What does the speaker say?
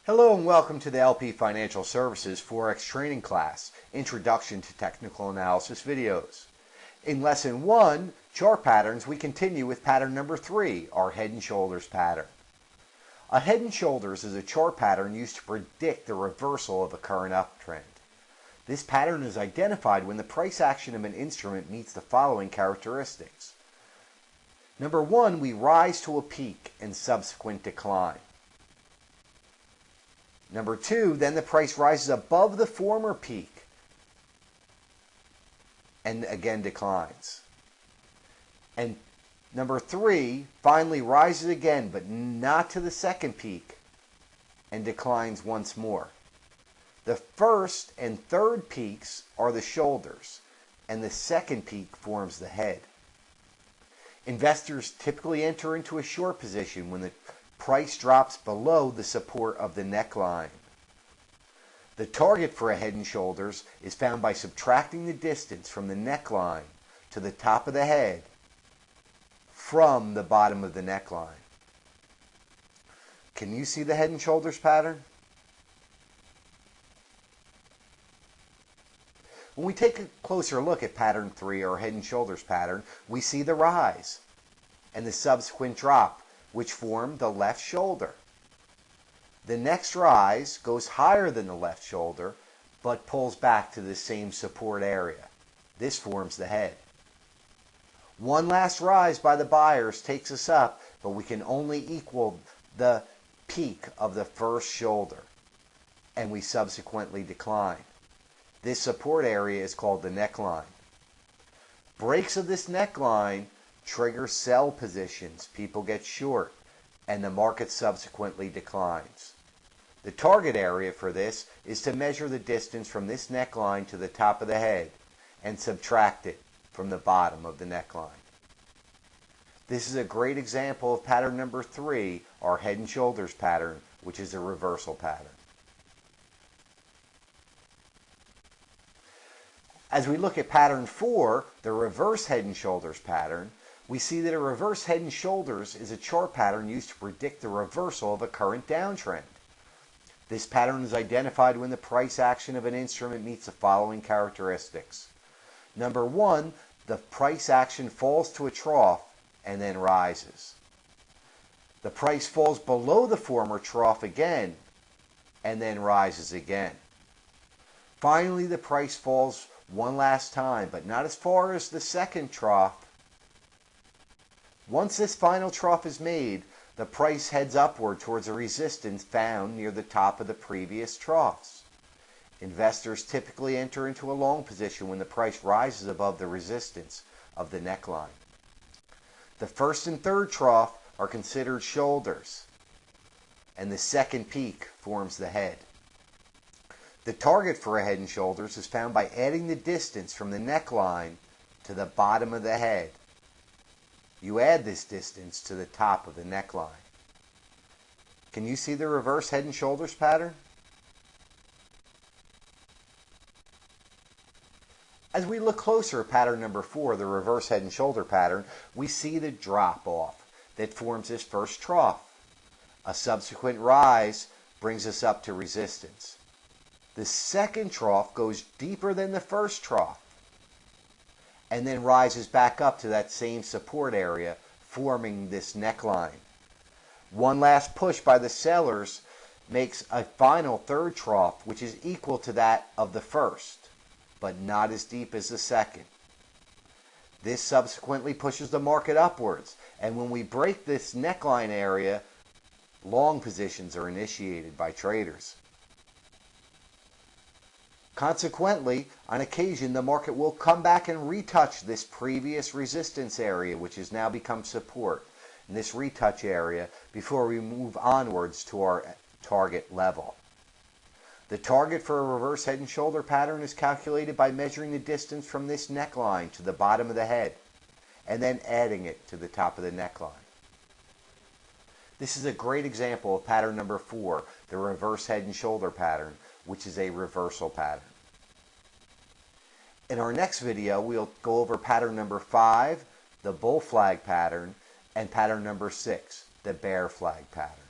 Hello and welcome to the LP Financial Services Forex Training Class, Introduction to Technical Analysis videos. In Lesson 1, Chart Patterns, we continue with pattern number 3, our Head and Shoulders pattern. A head and shoulders is a chart pattern used to predict the reversal of a current uptrend. This pattern is identified when the price action of an instrument meets the following characteristics. Number 1, we rise to a peak and subsequent decline. Number 2, then the price rises above the former peak and again declines. And number 3, finally rises again, but not to the second peak and declines once more. The first and third peaks are the shoulders, and the second peak forms the head. Investors typically enter into a short position when the price drops below the support of the neckline. The target for a head and shoulders is found by subtracting the distance from the neckline to the top of the head from the bottom of the neckline. Can you see the head and shoulders pattern? When we take a closer look at pattern 3, or head and shoulders pattern, we see the rise and the subsequent drop, which form the left shoulder. The next rise goes higher than the left shoulder, but pulls back to the same support area. This forms the head. One last rise by the buyers takes us up, but we can only equal the peak of the first shoulder, and we subsequently decline. This support area is called the neckline. Breaks of this neckline trigger sell positions. People get short, and the market subsequently declines. The target area for this is to measure the distance from this neckline to the top of the head and subtract it from the bottom of the neckline. This is a great example of pattern number 3, our head and shoulders pattern, which is a reversal pattern. As we look at pattern 4, the reverse head and shoulders pattern, we see that a reverse head and shoulders is a chart pattern used to predict the reversal of a current downtrend. This pattern is identified when the price action of an instrument meets the following characteristics. Number 1, the price action falls to a trough and then rises. The price falls below the former trough again and then rises again. Finally, the price falls one last time, but not as far as the second trough. Once this final trough is made, the price heads upward towards a resistance found near the top of the previous troughs. Investors typically enter into a long position when the price rises above the resistance of the neckline. The first and third trough are considered shoulders, and the second peak forms the head. The target for a head and shoulders is found by adding the distance from the neckline to the bottom of the head. You add this distance to the top of the neckline. Can you see the reverse head and shoulders pattern? As we look closer at pattern number 4, the reverse head and shoulder pattern, we see the drop off that forms this first trough. A subsequent rise brings us up to resistance. The second trough goes deeper than the first trough and then rises back up to that same support area, forming this neckline. One last push by the sellers makes a final third trough, which is equal to that of the first, but not as deep as the second. This subsequently pushes the market upwards, and when we break this neckline area, long positions are initiated by traders. Consequently, on occasion, the market will come back and retouch this previous resistance area, which has now become support, in this retouch area, before we move onwards to our target level. The target for a reverse head and shoulder pattern is calculated by measuring the distance from this neckline to the bottom of the head, and then adding it to the top of the neckline. This is a great example of pattern number 4, the reverse head and shoulder pattern, which is a reversal pattern. In our next video, we'll go over pattern number 5, the bull flag pattern, and pattern number 6, the bear flag pattern.